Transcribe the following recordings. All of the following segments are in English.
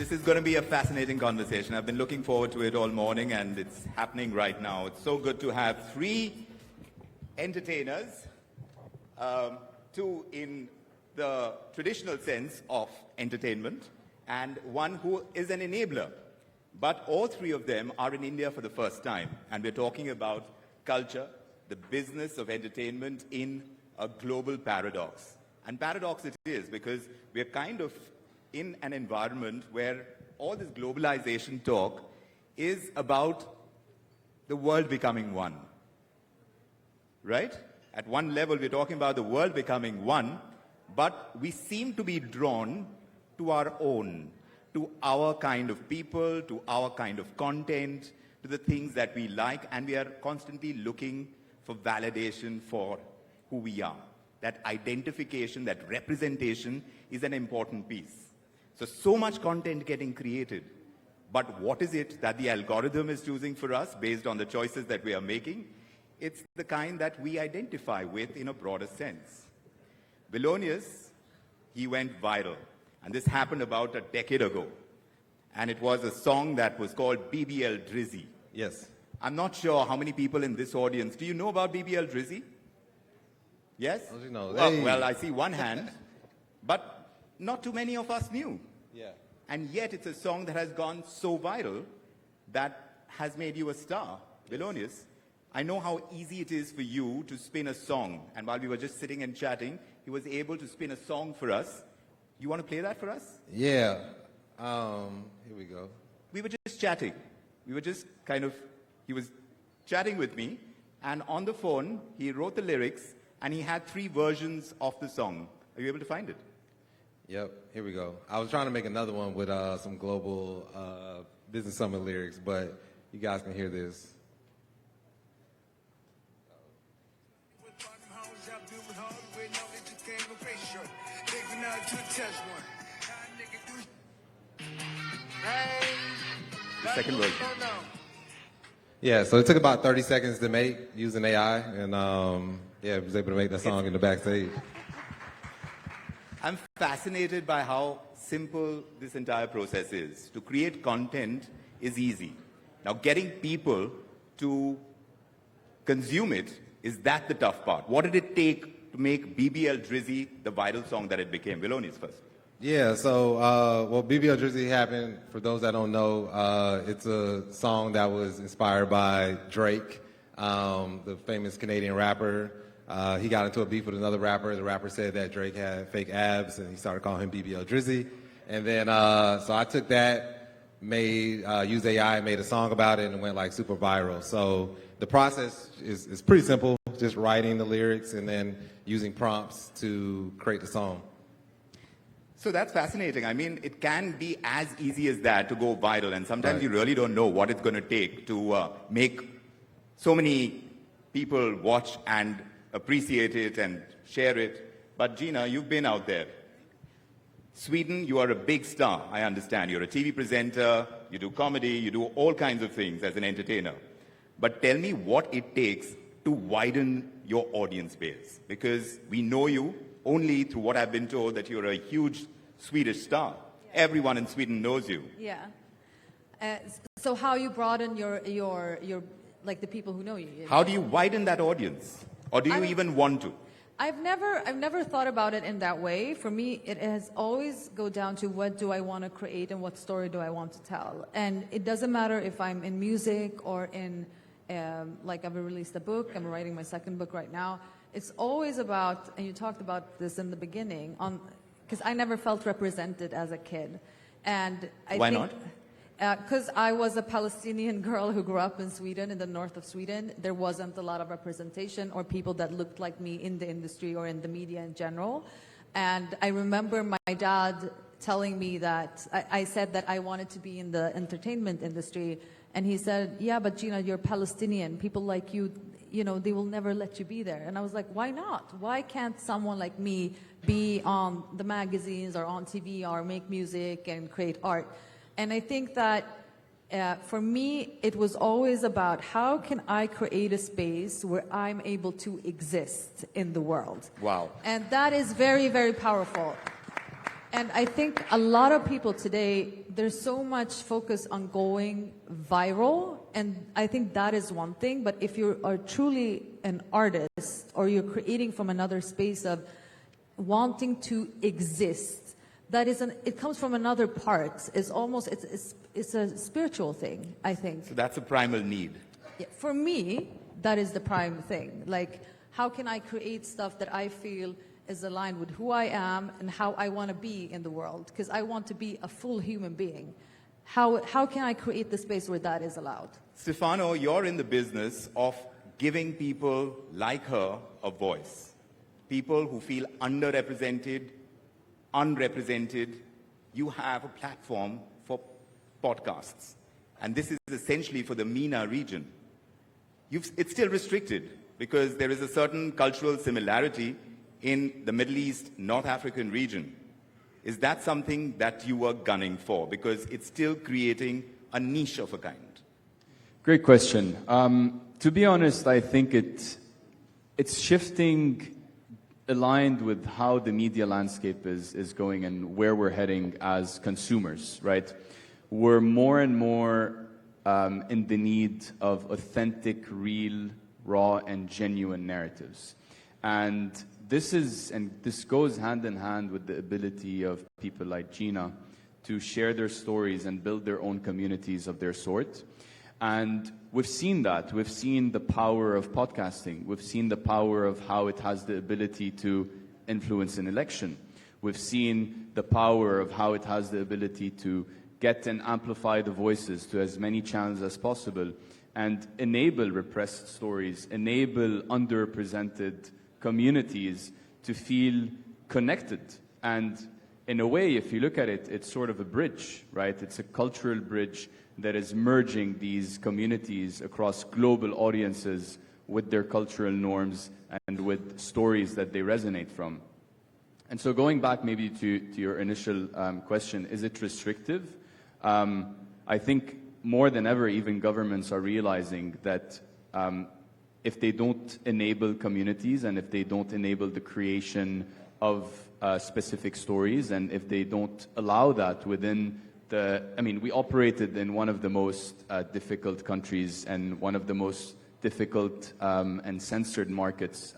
This is going to be a fascinating conversation. I've been looking forward to it all morning, and it's happening right now. It's so good to have three entertainers, two in the traditional sense of entertainment, and one who is an enabler. But all three of them are in India for the first time, and we're talking about culture, the business of entertainment in a global paradox. And paradox it is because we're kind of in an environment where all this globalization talk is about the world becoming one. Right? At one level, we're talking about the world becoming one, but we seem to be drawn to our own, to our kind of people, to our kind of content, to the things that we like, and we are constantly looking for validation for who we are. That identification, that representation is an important piece. So much content getting created. But what is it that the algorithm is choosing for us based on the choices that we are making? It's the kind that we identify with in a broader sense. Willonius, he went viral. And this happened about a decade ago. And it was a song that was called BBL Drizzy. Yes. I'm not sure how many people in this audience, do you know about BBL Drizzy? Yes? How do you know? Well, I see one hand. But not too many of us knew. Yeah. And yet it's a song that has gone so viral that has made you a star. Yes. Willonius, I know how easy it is for you to spin a song. And while we were just sitting and chatting, he was able to spin a song for us. You want to play that for us? Yeah. Here we go. We were just chatting. We were just he was chatting with me. And on the phone, he wrote the lyrics. And he had 3 versions of the song. Are you able to find it? Yep, here we go. I was trying to make another one with some global business summit lyrics, but you guys can hear this. The second version. Yeah, so it took about 30 seconds to make using AI, and yeah, I was able to make that song in the backstage. I'm fascinated by how simple this entire process is. To create content is easy. Now, getting people to consume it, is that the tough part? What did it take to make BBL Drizzy the viral song that it became? Willonius first. Yeah, so, well, BBL Drizzy happened, for those that don't know, it's a song that was inspired by Drake, the famous Canadian rapper. He got into a beef with another rapper. The rapper said that Drake had fake abs, and he started calling him BBL Drizzy. And then, so I took that, used AI, made a song about it, and it went like super viral. So the process is pretty simple, just writing the lyrics and then using prompts to create the song. So that's fascinating. I mean, it can be as easy as that to go viral, and sometimes you really don't know what it's going to take to make so many people watch and appreciate it and share it. But Gina, you've been out there. Sweden, you are a big star, I understand. You're a TV presenter, you do comedy, you do all kinds of things as an entertainer. But tell me what it takes to widen your audience base. Because we know you only through what I've been told that you're a huge Swedish star. Yeah. Everyone in Sweden knows you. Yeah. So how you broaden your like the people who know you? How do you widen that audience? Or do you even want to? I've never thought about it in that way. For me, it has always go down to what do I want to create and what story do I want to tell. And it doesn't matter if I'm in music or in, like I've released a book, I'm writing my second book right now. It's always about, and you talked about this in the beginning, because I never felt represented as a kid. And Why not? Because I was a Palestinian girl who grew up in Sweden, in the north of Sweden. There wasn't a lot of representation or people that looked like me in the industry or in the media in general. And I remember my dad telling me that, I said that I wanted to be in the entertainment industry. And he said, yeah, but Gina, you're Palestinian. People like you, you know, they will never let you be there. And I was like, why not? Why can't someone like me be on the magazines or on TV or make music and create art? And I think that for me, it was always about how can I create a space where I'm able to exist in the world. Wow. And that is very, very powerful. And I think a lot of people today, there's so much focus on going viral, and I think that is one thing. But if you are truly an artist, or you're creating from another space of wanting to exist, that is it comes from another part. It's almost, it's a spiritual thing, I think. So that's a primal need. Yeah, for me, that is the prime thing. Like, how can I create stuff that I feel is aligned with who I am and how I want to be in the world? Because I want to be a full human being. How can I create the space where that is allowed? Stefano, you're in the business of giving people like her a voice. People who feel underrepresented, unrepresented. You have a platform for podcasts. And this is essentially for the MENA region. It's still restricted because there is a certain cultural similarity in the Middle East, North African region. Is that something that you were gunning for? Because it's still creating a niche of a kind. Great question. To be honest, I think it's shifting aligned with how the media landscape is going and where we're heading as consumers, right? We're more and more in the need of authentic, real, raw, and genuine narratives. And this goes hand in hand with the ability of people like Gina to share their stories and build their own communities of their sort. And we've seen that. We've seen the power of podcasting. We've seen the power of how it has the ability to influence an election. We've seen the power of how it has the ability to get and amplify the voices to as many channels as possible and enable repressed stories, enable underrepresented communities to feel connected. And in a way, if you look at it, it's sort of a bridge, right? It's a cultural bridge that is merging these communities across global audiences with their cultural norms and with stories that they resonate from. And so going back maybe to your initial question, is it restrictive? I think more than ever, even governments are realizing that if they don't enable communities and if they don't enable the creation of specific stories and if they don't allow that within we operated in one of the most difficult countries and one of the most difficult and censored markets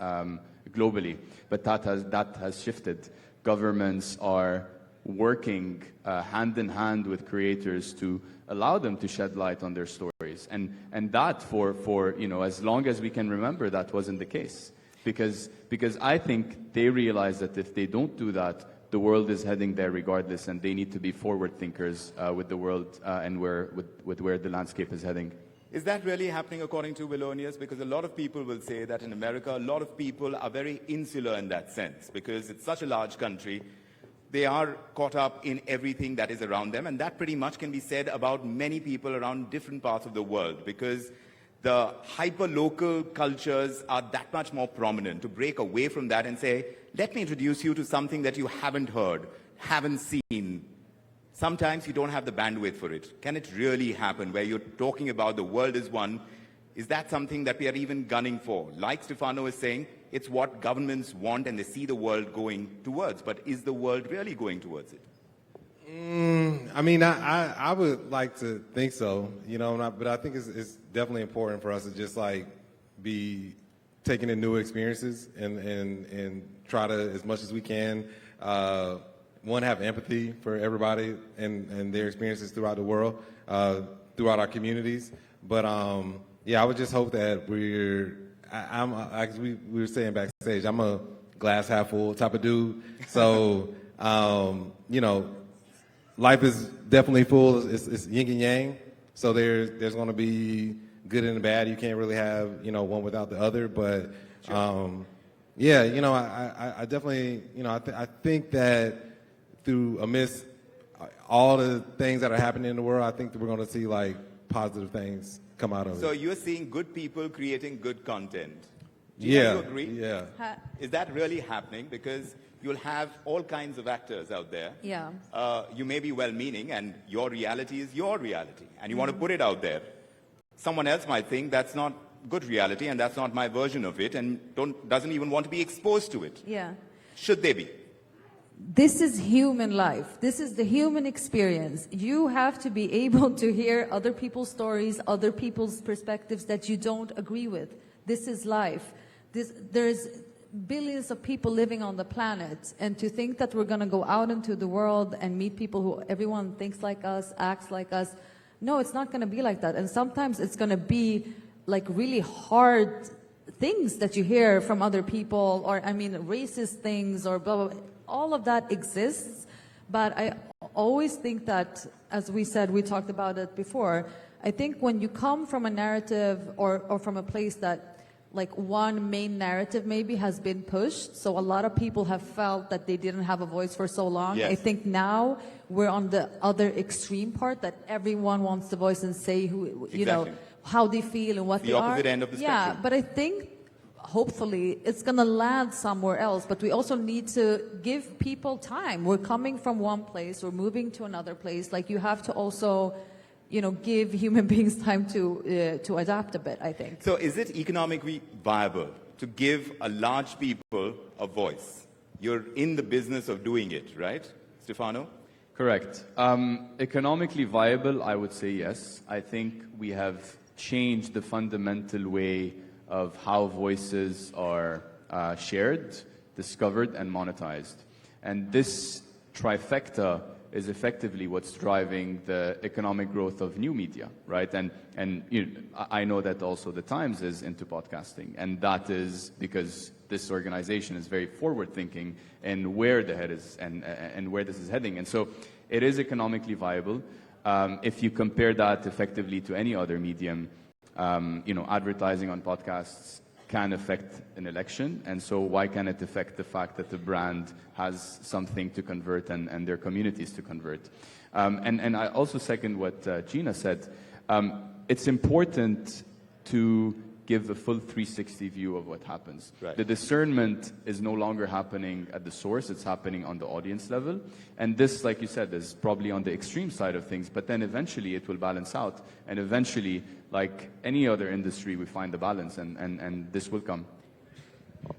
globally. But that has shifted. Governments are working hand in hand with creators to allow them to shed light on their stories. And that for as long as we can remember, that wasn't the case. Because I think they realize that if they don't do that, the world is heading there regardless, and they need to be forward thinkers with the world and with where the landscape is heading. Is that really happening according to Willonius? Because a lot of people will say that in America, a lot of people are very insular in that sense, because it's such a large country. They are caught up in everything that is around them, and that pretty much can be said about many people around different parts of the world, because the hyper-local cultures are that much more prominent. To break away from that and say, let me introduce you to something that you haven't heard, haven't seen. Sometimes you don't have the bandwidth for it. Can it really happen where you're talking about the world is one? Is that something that we are even gunning for? Like Stefano is saying, it's what governments want and they see the world going towards. But is the world really going towards it? I would like to think so, but I think it's definitely important for us to just be taking in new experiences and try to, as much as we can, have empathy for everybody and their experiences throughout the world, throughout our communities. But I would just hope that we were saying backstage, I'm a glass half full type of dude. So, life is definitely full. It's yin and yang. So there's going to be good and bad. You can't really have, one without the other. But, Sure. I definitely, I think that amidst all the things that are happening in the world, I think that we're going to see positive things come out of it. So you're seeing good people creating good content. Do Yeah. you agree? Yeah. Is that really happening? Because you'll have all kinds of actors out there. Yeah. You may be well-meaning, and your reality is your reality, and you want to put it out there. Someone else might think that's not good reality, and that's not my version of it, and doesn't even want to be exposed to it. Yeah. Should they be? this is human life. This is the human experience. You have to be able to hear other people's stories, other people's perspectives that you don't agree with. This is life. There's billions of people living on the planet, and to think that we're going to go out into the world and meet people who everyone thinks like us, acts like us, no, it's not going to be like that. And sometimes it's going to be like really hard things that you hear from other people, or I mean racist things or blah, blah, blah. All of that exists, but I always think that, as we said, we talked about it before, I think when you come from a narrative or from a place that like one main narrative maybe has been pushed, so a lot of people have felt that they didn't have a voice for so long. Yes. I think now we're on the other extreme part, that everyone wants the voice and say who, you know, how they feel and what The they are. opposite end of the spectrum. Yeah, but I think hopefully it's going to land somewhere else, but we also need to give people time. We're coming from one place, we're moving to another place. Like, you have to also, you know, give human beings time to adapt a bit, I think. So is it economically viable to give a large people a voice? You're in the business of doing it, right, Stefano? Correct. Economically viable, I would say yes. I think we have changed the fundamental way of how voices are shared, discovered, and monetized. And this trifecta is effectively what's driving the economic growth of new media, right? And you know, I know that also the Times is into podcasting, and that is because this organization is very forward-thinking in where the head is and where this is heading. And so it is economically viable. If you compare that effectively to any other medium, you know, advertising on podcasts can affect an election, and so why can it affect the fact that the brand has something to convert and their communities to convert? And I also second what Gina said. It's important to give a full 360 view of what happens. Right. The discernment is no longer happening at the source, it's happening on the audience level. And this, like you said, is probably on the extreme side of things, but then eventually it will balance out. And eventually, like any other industry, we find the balance, and this will come.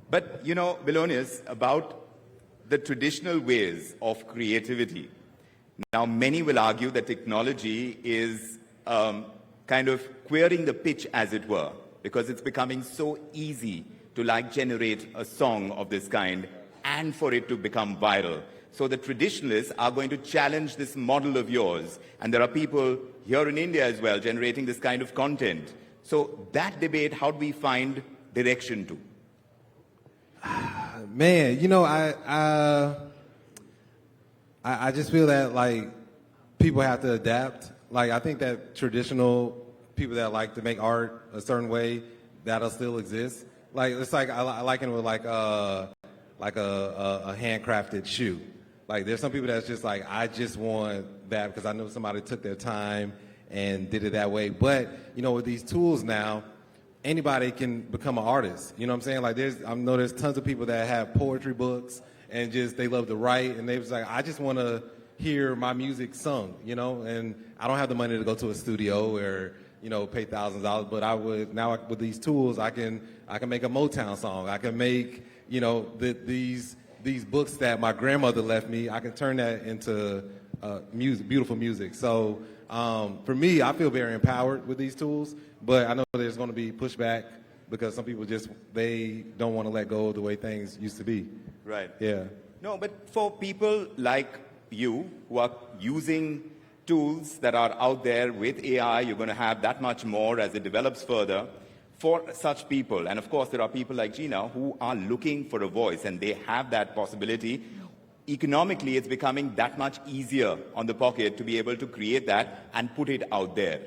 But, you know, Willonius, about the traditional ways of creativity. Now, many will argue that technology is kind of queering the pitch, as it were, because it's becoming so easy to like generate a song of this kind and for it to become viral. So the traditionalists are going to challenge this model of yours, and there are people here in India as well generating this kind of content. So that debate, how do we find direction to? Man, you know, I just feel that like people have to adapt. Like, I think that traditional people that like to make art a certain way, that'll still exist. Like, it's like I liken it with like a handcrafted shoe. Like, there's some people that's just like, I just want that because I know somebody took their time and did it that way. But, you know, with these tools now, anybody can become an artist. You know what I'm saying? Like, I know there's tons of people that have poetry books and just, they love to write, and they was like, I just want to hear my music sung, you know? And I don't have the money to go to a studio or, you know, pay thousands of dollars, but I would, now with these tools, I can make a Motown song. I can make, you know, these books that my grandmother left me, I can turn that into music, beautiful music. So for me, I feel very empowered with these tools, but I know there's going to be pushback because some people just, they don't want to let go of the way things used to be. Right. Yeah. No, but for people like you who are using tools that are out there with AI, you're going to have that much more as it develops further. For such people, and of course there are people like Gina who are looking for a voice, and they have that possibility. Economically, it's becoming that much easier on the pocket to be able to create that and put it out there.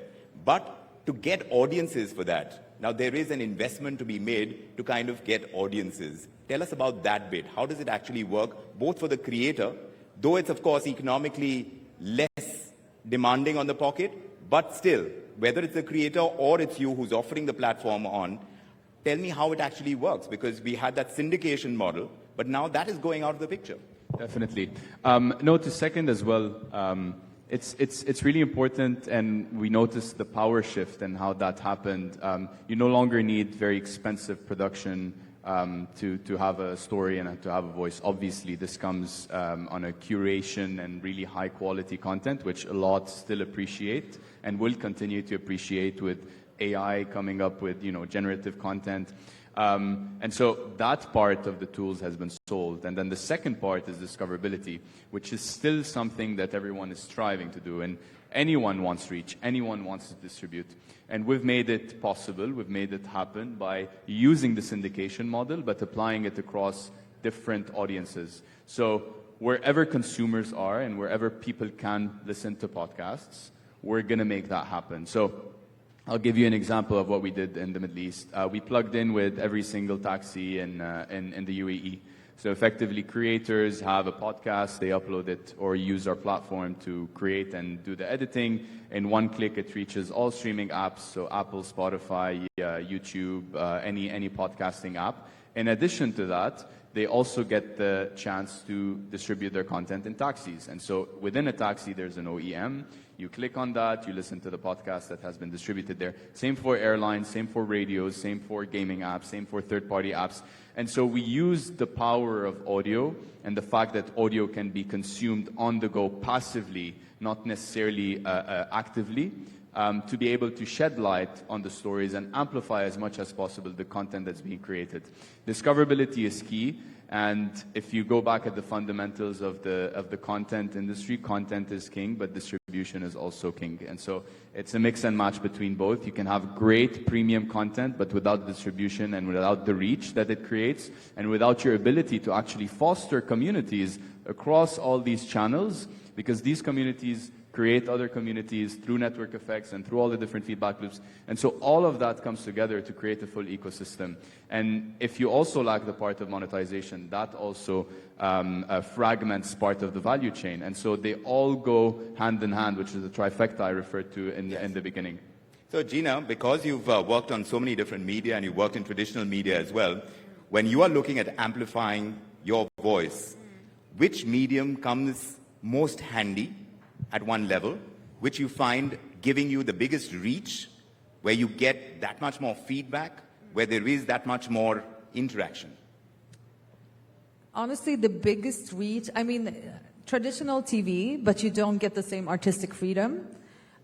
But to get audiences for that, now there is an investment to be made to kind of get audiences. Tell us about that bit. How does it actually work, both for the creator, though it's of course economically less demanding on the pocket, but still, whether it's the creator or it's you who's offering the platform on, tell me how it actually works, because we had that syndication model, but now that is going out of the picture. Definitely. No, to second as well, it's really important, and we noticed the power shift and how that happened. You no longer need very expensive production to have a story and to have a voice. Obviously, this comes on a curation and really high quality content, which a lot still appreciate and will continue to appreciate with AI coming up with, generative content. And so that part of the tools has been sold. And then the second part is discoverability, which is still something that everyone is striving to do. And anyone wants reach, anyone wants to distribute. And we've made it possible, we've made it happen by using the syndication model, but applying it across different audiences. So wherever consumers are and wherever people can listen to podcasts, we're going to make that happen. So I'll give you an example of what we did in the Middle East. We plugged in with every single taxi in the UAE. So effectively, creators have a podcast, they upload it or use our platform to create and do the editing. In one click, it reaches all streaming apps, so Apple, Spotify, YouTube, any podcasting app. In addition to that, they also get the chance to distribute their content in taxis. And so within a taxi, there's an OEM. You click on that, you listen to the podcast that has been distributed there. Same for airlines, same for radios, same for gaming apps, same for third-party apps. And so we use the power of audio and the fact that audio can be consumed on the go passively, not necessarily actively, to be able to shed light on the stories and amplify as much as possible the content that's being created. Discoverability is key. And if you go back at the fundamentals of the content industry, content is king, but distribution is also king. And so it's a mix and match between both. You can have great premium content, but without distribution and without the reach that it creates, and without your ability to actually foster communities across all these channels, because these communities create other communities through network effects and through all the different feedback loops. And so all of that comes together to create a full ecosystem. And if you also lack the part of monetization, that also fragments part of the value chain. And so they all go hand in hand, which is the trifecta I referred to in the beginning. So Gina, because you've worked on so many different media and you've worked in traditional media as well, when you are looking at amplifying your voice, which medium comes most handy at one level, which you find giving you the biggest reach, where you get that much more feedback, where there is that much more interaction? Honestly, the biggest reach, I mean, traditional TV, but you don't get the same artistic freedom.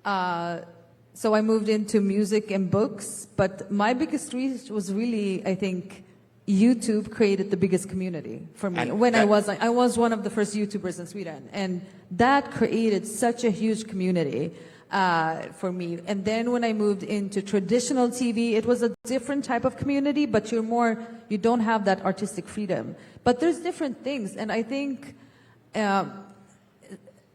So I moved into music and books, but my biggest reach was really, I think, YouTube created the biggest community for me. And when I was one of the first YouTubers in Sweden, and that created such a huge community for me. And then when I moved into traditional TV, it was a different type of community, but you don't have that artistic freedom. But there's different things, and I think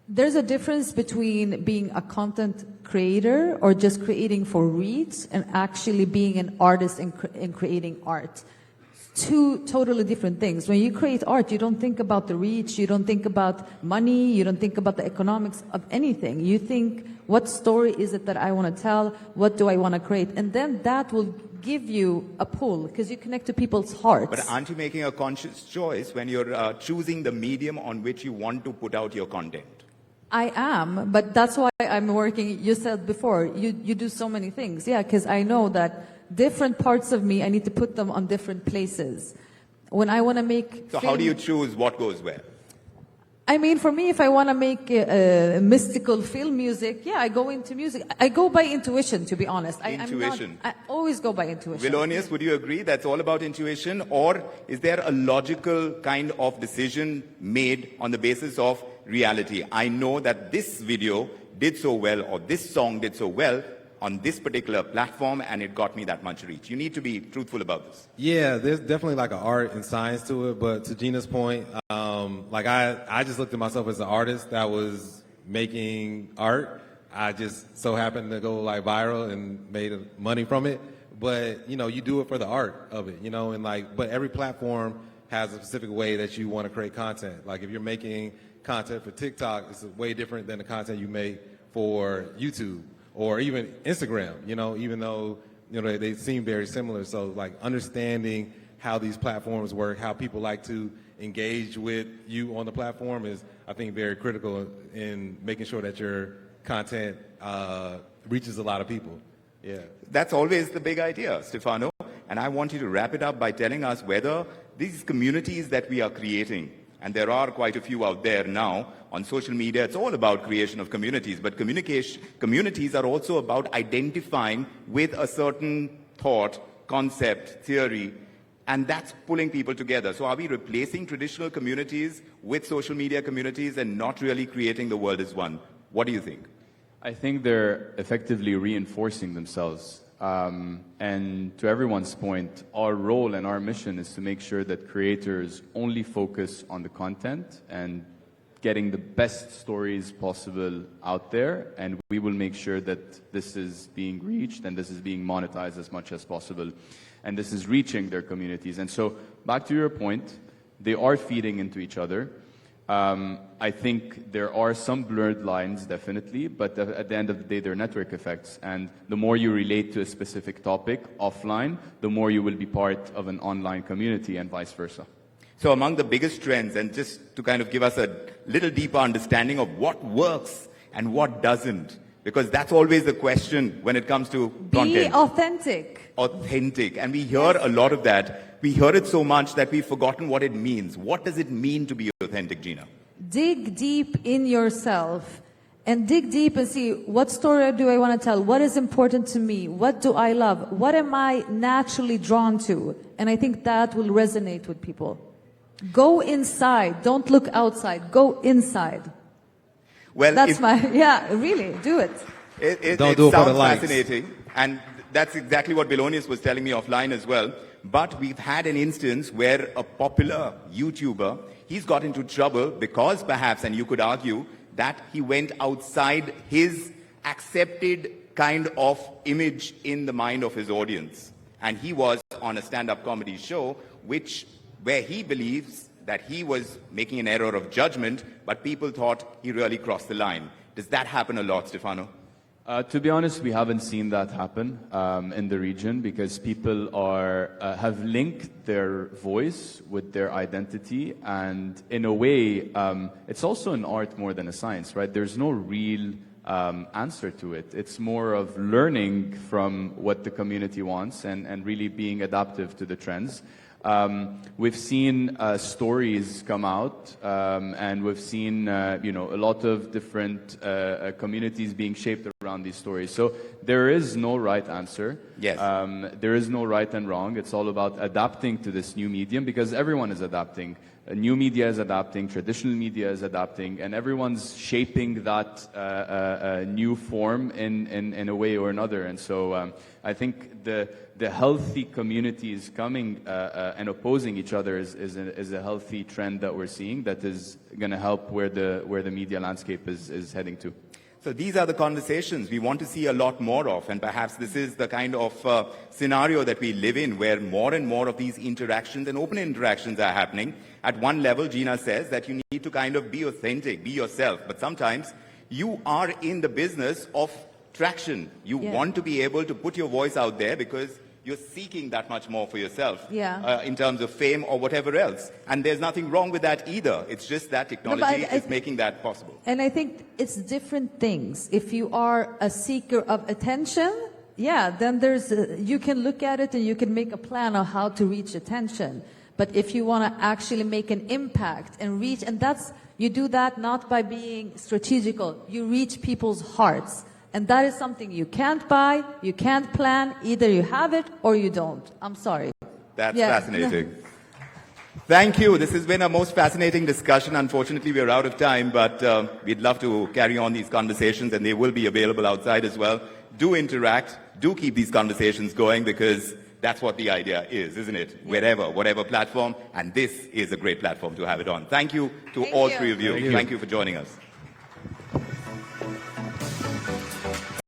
there's a difference between being a content creator or just creating for reach and actually being an artist and creating art. Two totally different things. When you create art, you don't think about the reach, you don't think about money, you don't think about the economics of anything. You think, what story is it that I want to tell? What do I want to create? And then that will give you a pull, because you connect to people's hearts. But aren't you making a conscious choice when you're choosing the medium on which you want to put out your content? I am, but that's why I'm working. You said before, you do so many things. Yeah, because I know that different parts of me, I need to put them on different places. When I want to make... So how do you choose what goes where? I mean, for me, if I want to make mystical film music, yeah, I go into music. I go by intuition, to be honest. Intuition. I always go by intuition. Willonius, would you agree that's all about intuition? Or is there a logical kind of decision made on the basis of reality? I know that this video did so well, or this song did so well on this particular platform, and it got me that much reach. You need to be truthful about this. Yeah, there's definitely like an art and science to it, but to Gina's point, I just looked at myself as an artist that was making art. I just so happened to go like viral and made money from it. But, you do it for the art of it, but every platform has a specific way that you want to create content. Like if you're making content for TikTok, it's way different than the content you make for YouTube or even Instagram, even though, they seem very similar. So like understanding how these platforms work, how people like to engage with you on the platform is, I think, very critical in making sure that your content reaches a lot of people. Yeah. That's always the big idea, Stefano. And I want you to wrap it up by telling us whether these communities that we are creating, and there are quite a few out there now on social media, it's all about creation of communities, but communities are also about identifying with a certain thought, concept, theory, and that's pulling people together. So are we replacing traditional communities with social media communities and not really creating the world as one? What do you think? I think they're effectively reinforcing themselves. And to everyone's point, our role and our mission is to make sure that creators only focus on the content and getting the best stories possible out there, and we will make sure that this is being reached and this is being monetized as much as possible, and this is reaching their communities. And so, back to your point, they are feeding into each other. I think there are some blurred lines, definitely, but at the end of the day, they're network effects. And the more you relate to a specific topic offline, the more you will be part of an online community and vice versa. So among the biggest trends, and just to kind of give us a little deeper understanding of what works and what doesn't, because that's always the question when it comes to content. Be authentic. Authentic. And we hear a lot of that. We hear it so much that we've forgotten what it means. What does it mean to be authentic, Gina? Dig deep in yourself and dig deep and see, what story do I want to tell? What is important to me? What do I love? What am I naturally drawn to? And I think that will resonate with people. Go inside. Don't look outside. Go inside. Well, that's really, do it. It do it for the sounds likes. fascinating. And that's exactly what Willonius was telling me offline as well. But we've had an instance where a popular YouTuber, he's got into trouble because perhaps, and you could argue, that he went outside his accepted kind of image in the mind of his audience. And he was on a stand-up comedy show, where he believes that he was making an error of judgment, but people thought he really crossed the line. Does that happen a lot, Stefano? To be honest, we haven't seen that happen in the region, because people have linked their voice with their identity, and in a way, it's also an art more than a science, right? There's no real answer to it. It's more of learning from what the community wants and really being adaptive to the trends. We've seen stories come out, and we've seen a lot of different communities being shaped around these stories. So there is no right answer. Yes. There is no right and wrong. It's all about adapting to this new medium, because everyone is adapting. New media is adapting, traditional media is adapting, and everyone's shaping that new form in a way or another. And so I think the healthy communities coming and opposing each other is a healthy trend that we're seeing, that is going to help where the media landscape is heading to. So these are the conversations we want to see a lot more of, and perhaps this is the kind of scenario that we live in, where more and more of these interactions and open interactions are happening. At one level, Gina says that you need to kind of be authentic, be yourself, but sometimes you are in the business of traction. You want to be able to put your voice out there because you're seeking that much more for yourself in terms of fame or whatever else. And there's nothing wrong with that either. It's just that technology is making that possible. And I think it's different things. If you are a seeker of attention, then you can look at it and you can make a plan on how to reach attention. But if you want to actually make an impact and reach, and you do that not by being strategical, you reach people's hearts. And that is something you can't buy, you can't plan, either you have it or you don't. I'm sorry. That's fascinating. Thank you. This has been a most fascinating discussion. Unfortunately, we're out of time, but we'd love to carry on these conversations, and they will be available outside as well. Do interact, do keep these conversations going, because that's what the idea is, isn't it? Whatever platform, and this is a great platform to have it on. Thank you to all three of you. Thank you for joining us.